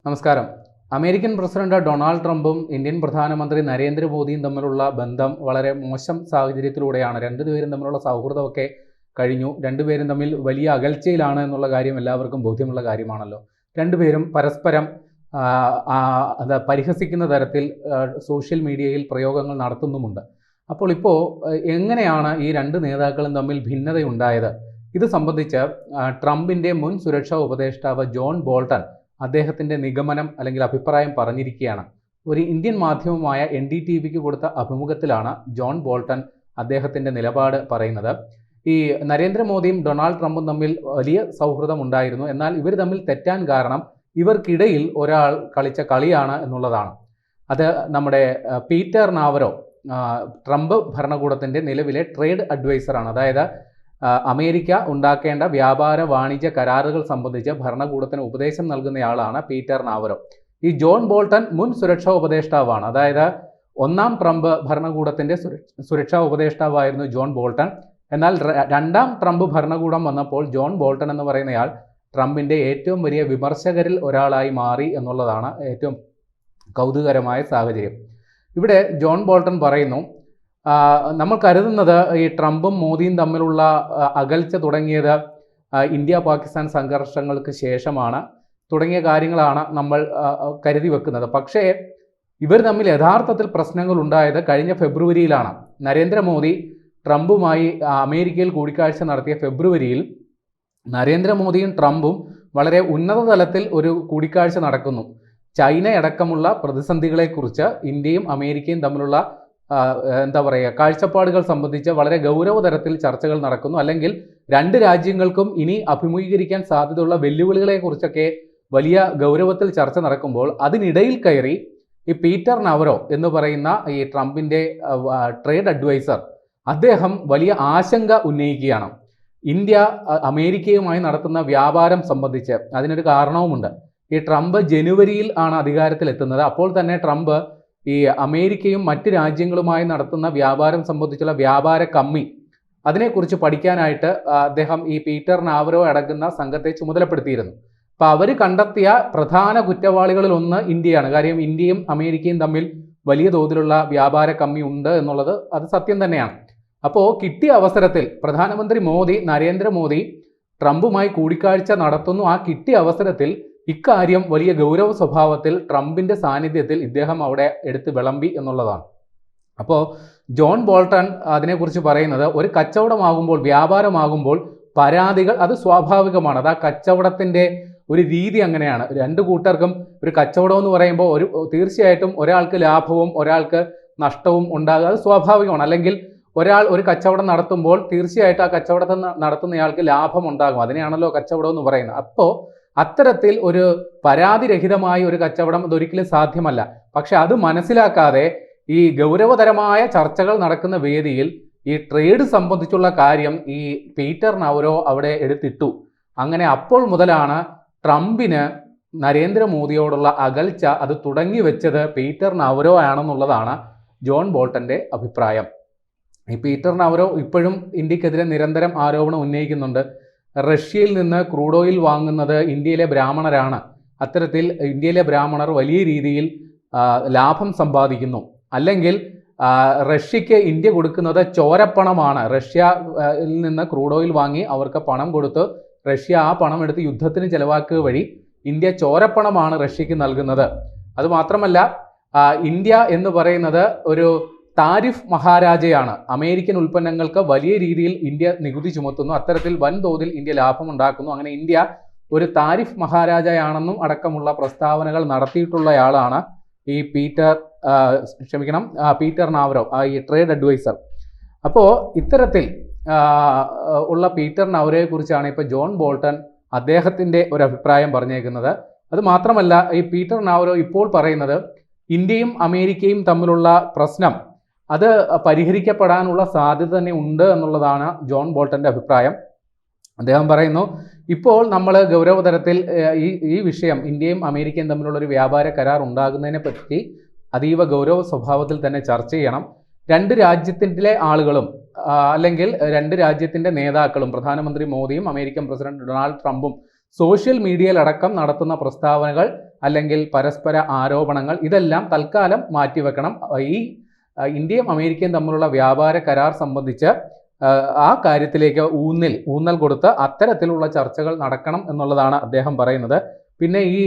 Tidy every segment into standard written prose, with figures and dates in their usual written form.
നമസ്കാരം. American president Donald ട്രംപും Indian പ്രധാനമന്ത്രി നരേന്ദ്രമോദിയും തമ്മിലുള്ള ബന്ധം വളരെ മോശം സാഹചര്യത്തിലൂടെയാണ്. രണ്ടുപേരും തമ്മിലുള്ള സൗഹൃദമൊക്കെ കഴിഞ്ഞു. രണ്ടുപേരും തമ്മിൽ വലിയ അകൽച്ചയിലാണ് എന്നുള്ള കാര്യം എല്ലാവർക്കും ബോധ്യമുള്ള കാര്യമാണല്ലോ. രണ്ടുപേരും പരസ്പരം പരിഹസിക്കുന്ന തരത്തിൽ സോഷ്യൽ മീഡിയയിൽ പ്രയോഗങ്ങൾ നടത്തുന്നുമുണ്ട്. അപ്പോൾ എങ്ങനെയാണ് ഈ രണ്ട് നേതാക്കളും തമ്മിൽ ഭിന്നതയുണ്ടായത്? ഇത് സംബന്ധിച്ച് ട്രംപിൻ്റെ മുൻ സുരക്ഷാ ഉപദേഷ്ടാവ് ജോൺ ബോൾട്ടൺ അദ്ദേഹത്തിൻ്റെ നിഗമനം അല്ലെങ്കിൽ അഭിപ്രായം പറഞ്ഞിരിക്കുകയാണ്. ഒരു ഇന്ത്യൻ മാധ്യമമായ NDTVക്ക് കൊടുത്ത അഭിമുഖത്തിലാണ് ജോൺ ബോൾട്ടൺ അദ്ദേഹത്തിൻ്റെ നിലപാട് പറയുന്നത്. ഈ നരേന്ദ്രമോദിയും ഡൊണാൾഡ് ട്രംപും തമ്മിൽ വലിയ സൗഹൃദം ഉണ്ടായിരുന്നു. എന്നാൽ ഇവർ തമ്മിൽ തെറ്റാൻ കാരണം ഇവർക്കിടയിൽ ഒരാൾ കളിച്ച കളിയാണ് എന്നുള്ളതാണ്. അത് നമ്മുടെ പീറ്റർ നാവരോ, ട്രംപ് ഭരണകൂടത്തിൻ്റെ നിലവിലെ ട്രേഡ് അഡ്വൈസറാണ്. അതായത് അമേരിക്ക ഉണ്ടാക്കേണ്ട വ്യാപാര വാണിജ്യ കരാറുകൾ സംബന്ധിച്ച് ഭരണകൂടത്തിന് ഉപദേശം നൽകുന്നയാളാണ് പീറ്റർ നാവരോ. ഈ ജോൺ ബോൾട്ടൺ മുൻ സുരക്ഷാ ഉപദേഷ്ടാവാണ്. അതായത് ഒന്നാം ട്രംപ് ഭരണകൂടത്തിൻ്റെ സുരക്ഷാ ഉപദേഷ്ടാവായിരുന്നു ജോൺ ബോൾട്ടൺ. എന്നാൽ രണ്ടാം ട്രംപ് ഭരണകൂടം വന്നപ്പോൾ ജോൺ ബോൾട്ടൺ എന്ന് പറയുന്നയാൾ ട്രംപിൻ്റെ ഏറ്റവും വലിയ വിമർശകരിൽ ഒരാളായി മാറി എന്നുള്ളതാണ് ഏറ്റവും കൗതുകകരമായ സാഹചര്യം. ഇവിടെ ജോൺ ബോൾട്ടൺ പറയുന്നു, നമ്മൾ കരുതുന്നത് ഈ ട്രംപും മോദിയും തമ്മിലുള്ള അകൽച്ച തുടങ്ങിയത് ഇന്ത്യ പാകിസ്ഥാൻ സംഘർഷങ്ങൾക്ക് ശേഷമാണ് തുടങ്ങിയ കാര്യങ്ങളാണ് നമ്മൾ കരുതി വെക്കുന്നത്. പക്ഷേ ഇവർ തമ്മിൽ യഥാർത്ഥത്തിൽ പ്രശ്നങ്ങൾ ഉണ്ടായത് കഴിഞ്ഞ ഫെബ്രുവരിയിലാണ്. നരേന്ദ്രമോദി ട്രംപുമായി അമേരിക്കയിൽ കൂടിക്കാഴ്ച നടത്തിയ ഫെബ്രുവരിയിൽ നരേന്ദ്രമോദിയും ട്രംപും വളരെ ഉന്നത തലത്തിൽ ഒരു കൂടിക്കാഴ്ച നടക്കുന്നു. ചൈനയടക്കമുള്ള പ്രതിസന്ധികളെക്കുറിച്ച് ഇന്ത്യയും അമേരിക്കയും തമ്മിലുള്ള കാഴ്ചപ്പാടുകൾ സംബന്ധിച്ച് വളരെ ഗൗരവതരത്തിൽ ചർച്ചകൾ നടക്കുന്നു. അല്ലെങ്കിൽ രണ്ട് രാജ്യങ്ങൾക്കും ഇനി അഭിമുഖീകരിക്കാൻ സാധ്യതയുള്ള വെല്ലുവിളികളെക്കുറിച്ചൊക്കെ വലിയ ഗൗരവത്തിൽ ചർച്ച നടക്കുമ്പോൾ അതിനിടയിൽ കയറി ഈ പീറ്റർ നാവരോ എന്ന് പറയുന്ന ഈ ട്രംപിൻ്റെ ട്രേഡ് അഡ്വൈസർ അദ്ദേഹം വലിയ ആശങ്ക ഉന്നയിക്കുകയാണ്. ഇന്ത്യ അമേരിക്കയുമായി നടത്തുന്ന വ്യാപാരം സംബന്ധിച്ച് അതിനൊരു കാരണവുമുണ്ട്. ഈ ട്രംപ് ജനുവരിയിൽ ആണ് അധികാരത്തിലെത്തുന്നത്. അപ്പോൾ തന്നെ ട്രംപ് ഈ അമേരിക്കയും മറ്റ് രാജ്യങ്ങളുമായി നടത്തുന്ന വ്യാപാരം സംബന്ധിച്ചുള്ള വ്യാപാര കമ്മി അതിനെക്കുറിച്ച് പഠിക്കാനായിട്ട് അദ്ദേഹം ഈ പീറ്റർ നാവരോ അടങ്ങുന്ന സംഘത്തെ ചുമതലപ്പെടുത്തിയിരുന്നു. അപ്പോൾ അവർ കണ്ടെത്തിയ പ്രധാന കുറ്റവാളികളിൽ ഒന്ന് ഇന്ത്യയാണ്. കാര്യം ഇന്ത്യയും അമേരിക്കയും തമ്മിൽ വലിയ തോതിലുള്ള വ്യാപാര കമ്മി ഉണ്ട് എന്നുള്ളത് അത് സത്യം തന്നെയാണ്. അപ്പോൾ കിട്ടിയ അവസരത്തിൽ പ്രധാനമന്ത്രി നരേന്ദ്രമോദി ട്രംപുമായി കൂടിക്കാഴ്ച നടത്തുന്നു. ആ കിട്ടിയ അവസരത്തിൽ ഇക്കാര്യം വലിയ ഗൗരവ സ്വഭാവത്തിൽ ട്രംപിൻ്റെ സാന്നിധ്യത്തിൽ ഇദ്ദേഹം അവിടെ എടുത്ത് വിളമ്പി എന്നുള്ളതാണ്. അപ്പോൾ ജോൺ ബോൾട്ടൺ അതിനെക്കുറിച്ച് പറയുന്നത്, ഒരു കച്ചവടമാകുമ്പോൾ വ്യാപാരമാകുമ്പോൾ പരാതികൾ അത് സ്വാഭാവികമാണ്. അത് ആ കച്ചവടത്തിൻ്റെ ഒരു രീതി അങ്ങനെയാണ്. രണ്ടു കൂട്ടർക്കും ഒരു കച്ചവടം എന്ന് പറയുമ്പോൾ തീർച്ചയായിട്ടും ഒരാൾക്ക് ലാഭവും ഒരാൾക്ക് നഷ്ടവും ഉണ്ടാകുക അത് സ്വാഭാവികമാണ്. അല്ലെങ്കിൽ ഒരാൾ ഒരു കച്ചവടം നടത്തുമ്പോൾ തീർച്ചയായിട്ടും ആ കച്ചവടത്തിൽ നടത്തുന്നയാൾക്ക് ലാഭം ഉണ്ടാകും. അതിനെയാണല്ലോ കച്ചവടം എന്ന് പറയുന്നത്. അപ്പോൾ അത്തരത്തിൽ ഒരു പരാതിരഹിതമായ ഒരു കച്ചവടം അതൊരിക്കലും സാധ്യമല്ല. പക്ഷെ അത് മനസ്സിലാക്കാതെ ഈ ഗൗരവതരമായ ചർച്ചകൾ നടക്കുന്ന വേദിയിൽ ഈ ട്രേഡ് സംബന്ധിച്ചുള്ള കാര്യം ഈ പീറ്റർ നാവരോ അവിടെ എടുത്തിട്ടു. അങ്ങനെ അപ്പോൾ മുതലാണ് ട്രംപിന് നരേന്ദ്രമോദിയോടുള്ള അകൽച്ച അത് തുടങ്ങി വെച്ചത് പീറ്റർ നാവരോ ആണെന്നുള്ളതാണ് ജോൺ ബോൾട്ടൻ്റെ അഭിപ്രായം. ഈ പീറ്റർ നാവരോ ഇപ്പോഴും ഇന്ത്യക്കെതിരെ നിരന്തരം ആരോപണം ഉന്നയിക്കുന്നുണ്ട്. റഷ്യയിൽ നിന്ന് ക്രൂഡ് ഓയിൽ വാങ്ങുന്നത് ഇന്ത്യയിലെ ബ്രാഹ്മണരാണ്. അത്തരത്തിൽ ഇന്ത്യയിലെ ബ്രാഹ്മണർ വലിയ രീതിയിൽ ലാഭം സമ്പാദിക്കുന്നു. അല്ലെങ്കിൽ റഷ്യക്ക് ഇന്ത്യ കൊടുക്കുന്നത് ചോരപ്പണമാണ്. റഷ്യയിൽ നിന്ന് ക്രൂഡ് ഓയിൽ വാങ്ങി അവർക്ക് പണം കൊടുത്ത് റഷ്യ ആ പണം എടുത്ത് യുദ്ധത്തിന് ചെലവാക്കുക വഴി ഇന്ത്യ ചോരപ്പണമാണ് റഷ്യക്ക് നൽകുന്നത്. അതുമാത്രമല്ല, ഇന്ത്യ എന്ന് പറയുന്നത് ഒരു താരിഫ് മഹാരാജയാണ്. അമേരിക്കൻ ഉൽപ്പന്നങ്ങൾക്ക് വലിയ രീതിയിൽ ഇന്ത്യ നികുതി ചുമത്തുന്നു. അത്തരത്തിൽ വൻതോതിൽ ഇന്ത്യ ലാഭമുണ്ടാക്കുന്നു. അങ്ങനെ ഇന്ത്യ ഒരു താരിഫ് മഹാരാജയാണെന്നും അടക്കമുള്ള പ്രസ്താവനകൾ നടത്തിയിട്ടുള്ളയാളാണ് ഈ പീറ്റർ നാവരോ, ഈ ട്രേഡ് അഡ്വൈസർ. അപ്പോൾ ഇത്തരത്തിൽ ഉള്ള പീറ്റർ നാവരോയെക്കുറിച്ചാണ് ഇപ്പോൾ ജോൺ ബോൾട്ടൺ അദ്ദേഹത്തിൻ്റെ ഒരു അഭിപ്രായം പറഞ്ഞേക്കുന്നത്. അത് മാത്രമല്ല, ഈ പീറ്റർ നാവരോ ഇപ്പോൾ പറയുന്നത് ഇന്ത്യയും അമേരിക്കയും തമ്മിലുള്ള പ്രശ്നം അത് പരിഹരിക്കപ്പെടാനുള്ള സാധ്യത തന്നെ ഉണ്ട് എന്നുള്ളതാണ് ജോൺ ബോൾട്ടൻ്റെ അഭിപ്രായം. അദ്ദേഹം പറയുന്നു, ഇപ്പോൾ നമ്മൾ ഗൗരവതരത്തിൽ ഈ വിഷയം ഇന്ത്യയും അമേരിക്കയും തമ്മിലുള്ള ഒരു വ്യാപാര കരാർ ഉണ്ടാകുന്നതിനെ പറ്റി അതീവ ഗൗരവ സ്വഭാവത്തിൽ തന്നെ ചർച്ച ചെയ്യണം. രണ്ട് രാജ്യത്തിൻ്റെ ആളുകളും അല്ലെങ്കിൽ രണ്ട് രാജ്യത്തിൻ്റെ നേതാക്കളും പ്രധാനമന്ത്രി മോദിയും അമേരിക്കൻ പ്രസിഡന്റ് ഡൊണാൾഡ് ട്രംപും സോഷ്യൽ മീഡിയയിലടക്കം നടത്തുന്ന പ്രസ്താവനകൾ അല്ലെങ്കിൽ പരസ്പര ആരോപണങ്ങൾ ഇതെല്ലാം തൽക്കാലം മാറ്റിവെക്കണം. ഈ ഇന്ത്യയും അമേരിക്കയും തമ്മിലുള്ള വ്യാപാര കരാർ സംബന്ധിച്ച് ആ കാര്യത്തിലേക്ക് ഊന്നൽ കൊടുത്ത് അത്തരത്തിലുള്ള ചർച്ചകൾ നടക്കണം എന്നുള്ളതാണ് അദ്ദേഹം പറയുന്നത്. പിന്നെ ഈ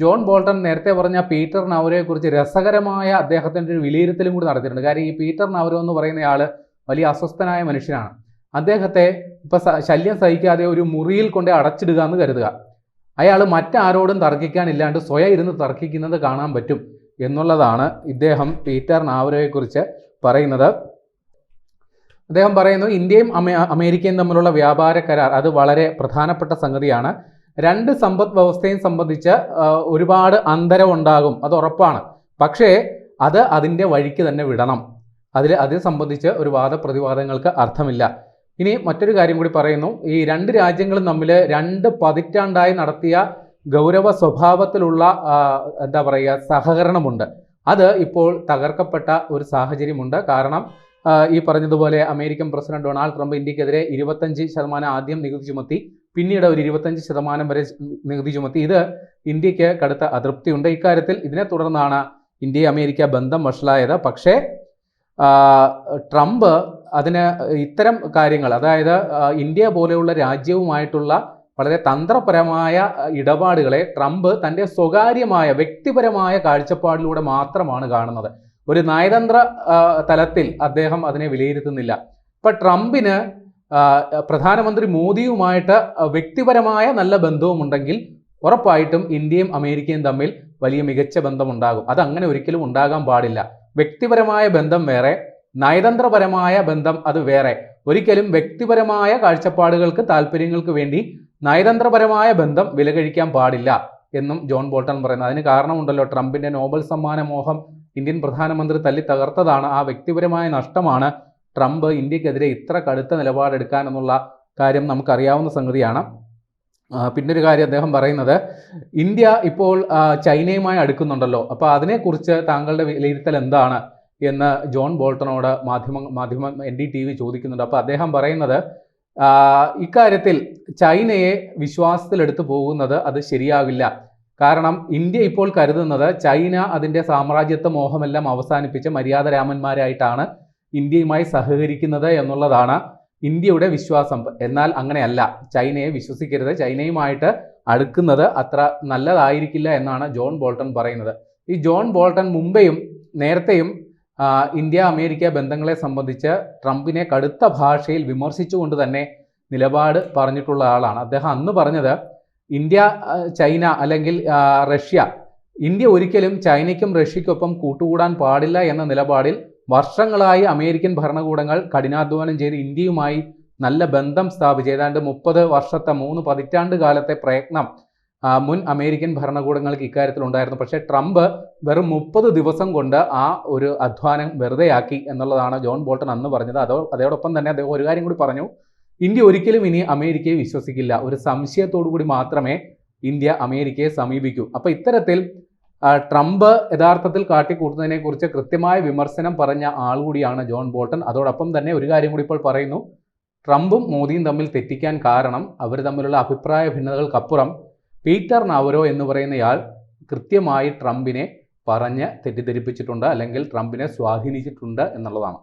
ജോൺ ബോൾട്ടൺ നേരത്തെ പറഞ്ഞ പീറ്റർ നവരോയെ കുറിച്ച് രസകരമായ അദ്ദേഹത്തിൻ്റെ ഒരു വിലയിരുത്തലും കൂടി നടത്തിയിട്ടുണ്ട്. കാര്യം ഈ പീറ്റർ നവരോ എന്ന് പറയുന്നയാൾ വലിയ അസ്വസ്ഥനായ മനുഷ്യനാണ്. അദ്ദേഹത്തെ ഇപ്പം ശല്യം സഹിക്കാതെ ഒരു മുറിയിൽ കൊണ്ട് അടച്ചിടുക എന്ന് കരുതുക. അയാൾ മറ്റാരോടും തർക്കിക്കാനില്ലാണ്ട് സ്വയം ഇരുന്ന് തർക്കിക്കുന്നത് കാണാൻ പറ്റും എന്നുള്ളതാണ് ഇദ്ദേഹം പീറ്റർ നാവരോയെക്കുറിച്ച് പറയുന്നത്. അദ്ദേഹം പറയുന്നു, ഇന്ത്യയും അമേരിക്കയും തമ്മിലുള്ള വ്യാപാര കരാർ അത് വളരെ പ്രധാനപ്പെട്ട സംഗതിയാണ്. രണ്ട് സമ്പദ് വ്യവസ്ഥയും സംബന്ധിച്ച് ഒരുപാട് അന്തരം ഉണ്ടാകും, അത് ഉറപ്പാണ്. പക്ഷേ അത് അതിൻ്റെ വഴിക്ക് തന്നെ വിടണം. അതിനെ സംബന്ധിച്ച് ഒരു വാദപ്രതിവാദങ്ങൾക്ക് അർത്ഥമില്ല. ഇനി മറ്റൊരു കാര്യം കൂടി പറയുന്നു, ഈ രണ്ട് രാജ്യങ്ങളും തമ്മിൽ 2 പതിറ്റാണ്ടായി നടത്തിയ ഗൗരവ സ്വഭാവത്തിലുള്ള എന്താ പറയുക സഹകരണമുണ്ട്. അത് ഇപ്പോൾ തകർക്കപ്പെട്ട ഒരു സാഹചര്യമുണ്ട്. കാരണം ഈ പറഞ്ഞതുപോലെ അമേരിക്കൻ പ്രസിഡന്റ് ഡൊണാൾഡ് ട്രംപ് ഇന്ത്യക്കെതിരെ 25% ആദ്യം നികുതി ചുമത്തി, പിന്നീട് ഒരു 25% വരെ നികുതി ചുമത്തി. ഇത് ഇന്ത്യക്ക് കടുത്ത അതൃപ്തിയുണ്ട്. ഇക്കാര്യത്തിൽ ഇതിനെ തുടർന്നാണ് ഇന്ത്യ അമേരിക്ക ബന്ധം വഷളായത്. പക്ഷേ ട്രംപ് അതിന് ഇത്തരം കാര്യങ്ങൾ, അതായത് ഇന്ത്യ പോലെയുള്ള രാജ്യവുമായിട്ടുള്ള വളരെ തന്ത്രപരമായ ഇടപാടുകളെ ട്രംപ് തൻ്റെ സ്വകാര്യമായ വ്യക്തിപരമായ കാഴ്ചപ്പാടിലൂടെ മാത്രമാണ് കാണുന്നത്. ഒരു നയതന്ത്ര തലത്തിൽ അദ്ദേഹം അതിനെ വിലയിരുത്തുന്നില്ല. ഇപ്പം ട്രംപിന് പ്രധാനമന്ത്രി മോദിയുമായിട്ട് വ്യക്തിപരമായ നല്ല ബന്ധവുമുണ്ടെങ്കിൽ ഉറപ്പായിട്ടും ഇന്ത്യയും അമേരിക്കയും തമ്മിൽ വലിയ മികച്ച ബന്ധമുണ്ടാകും. അതങ്ങനെ ഒരിക്കലും ഉണ്ടാകാൻ പാടില്ല. വ്യക്തിപരമായ ബന്ധം വേറെ, നയതന്ത്രപരമായ ബന്ധം അത് വേറെ. ഒരിക്കലും വ്യക്തിപരമായ കാഴ്ചപ്പാടുകൾക്ക് താല്പര്യങ്ങൾക്ക് വേണ്ടി നയതന്ത്രപരമായ ബന്ധം വിലകഴിക്കാൻ പാടില്ല എന്നും ജോൺ ബോൾട്ടൺ പറയുന്നത്. അതിന് കാരണമുണ്ടല്ലോ, ട്രംപിന്റെ നോബൽ സമ്മാന മോഹം ഇന്ത്യൻ പ്രധാനമന്ത്രി തല്ലി തകർത്തതാണ്. ആ വ്യക്തിപരമായ നഷ്ടമാണ് ട്രംപ് ഇന്ത്യക്കെതിരെ ഇത്ര കടുത്ത നിലപാടെടുക്കാൻ എന്നുള്ള കാര്യം നമുക്കറിയാവുന്ന സംഗതിയാണ്. പിന്നൊരു കാര്യം അദ്ദേഹം പറയുന്നത്, ഇന്ത്യ ഇപ്പോൾ ചൈനയുമായി അടുക്കുന്നുണ്ടല്ലോ, അപ്പോൾ അതിനെക്കുറിച്ച് താങ്കളുടെ വിലയിരുത്തൽ എന്താണ് എന്ന് ജോൺ ബോൾട്ടണോട് മാധ്യമം NDTV ചോദിക്കുന്നുണ്ട്. അപ്പോൾ അദ്ദേഹം പറയുന്നത്, ഇക്കാര്യത്തിൽ ചൈനയെ വിശ്വാസത്തിലെടുത്തു പോകുന്നത് അത് ശരിയാവില്ല. കാരണം ഇന്ത്യ ഇപ്പോൾ കരുതുന്നത് ചൈന അതിൻ്റെ സാമ്രാജ്യത്വ മോഹമെല്ലാം അവസാനിപ്പിച്ച മര്യാദരാമന്മാരായിട്ടാണ് ഇന്ത്യയുമായി സഹകരിക്കുന്നത് എന്നുള്ളതാണ് ഇന്ത്യയുടെ വിശ്വാസം. എന്നാൽ അങ്ങനെയല്ല, ചൈനയെ വിശ്വസിക്കരുത്. ചൈനയുമായിട്ട് അടുക്കുന്നത് അത്ര നല്ലതായിരിക്കില്ല എന്നാണ് ജോൺ ബോൾട്ടൺ പറയുന്നത്. ഈ ജോൺ ബോൾട്ടൺ നേരത്തെയും ഇന്ത്യ അമേരിക്ക ബന്ധങ്ങളെ സംബന്ധിച്ച് ട്രംപിനെ കടുത്ത ഭാഷയിൽ വിമർശിച്ചുകൊണ്ട് തന്നെ നിലപാട് പറഞ്ഞിട്ടുള്ള ആളാണ്. അദ്ദേഹം അന്ന് പറഞ്ഞത്, ഇന്ത്യ ചൈന അല്ലെങ്കിൽ ഇന്ത്യ ഒരിക്കലും ചൈനയ്ക്കും റഷ്യയ്ക്കൊപ്പം കൂട്ടുകൂടാൻ പാടില്ല എന്ന നിലപാടിൽ വർഷങ്ങളായി അമേരിക്കൻ ഭരണകൂടങ്ങൾ കഠിനാധ്വാനം ചെയ്ത് ഇന്ത്യയുമായി നല്ല ബന്ധം സ്ഥാപിച്ച് ഏതാണ്ട് 30 വർഷത്തെ 3 പതിറ്റാണ്ട് കാലത്തെ പ്രയത്നം മുൻ അമേരിക്കൻ ഭരണകൂടങ്ങൾക്ക് ഇക്കാര്യത്തിൽ ഉണ്ടായിരുന്നു. പക്ഷേ ട്രംപ് വെറും 30 ദിവസം കൊണ്ട് ആ ഒരു അധ്വാനം വെറുതെയാക്കി എന്നുള്ളതാണ് ജോൺ ബോൾട്ടൺ അന്ന് പറഞ്ഞത്. അതോടൊപ്പം തന്നെ അദ്ദേഹം ഒരു കാര്യം കൂടി പറഞ്ഞു, ഇന്ത്യ ഒരിക്കലും ഇനി അമേരിക്കയെ വിശ്വസിക്കില്ല. ഒരു സംശയത്തോടു കൂടി മാത്രമേ ഇന്ത്യ അമേരിക്കയെ സമീപിക്കൂ. അപ്പോൾ ഇത്തരത്തിൽ ട്രംപ് യഥാർത്ഥത്തിൽ കാട്ടിക്കൂട്ടുന്നതിനെക്കുറിച്ച് കൃത്യമായ വിമർശനം പറഞ്ഞ ആൾ കൂടിയാണ് ജോൺ ബോൾട്ടൺ. അതോടൊപ്പം തന്നെ ഒരു കാര്യം കൂടി ഇപ്പോൾ പറയുന്നു, ട്രംപും മോദിയും തമ്മിൽ തെറ്റിക്കാൻ കാരണം അവർ തമ്മിലുള്ള അഭിപ്രായ ഭിന്നതകൾക്കപ്പുറം പീറ്റർ നവരോ എന്ന് പറയുന്നയാൾ കൃത്യമായി ട്രംപിനെ പറഞ്ഞ് തെറ്റിദ്ധരിപ്പിച്ചിട്ടുണ്ട്, അല്ലെങ്കിൽ ട്രംപിനെ സ്വാധീനിച്ചിട്ടുണ്ട് എന്നുള്ളതാണ്.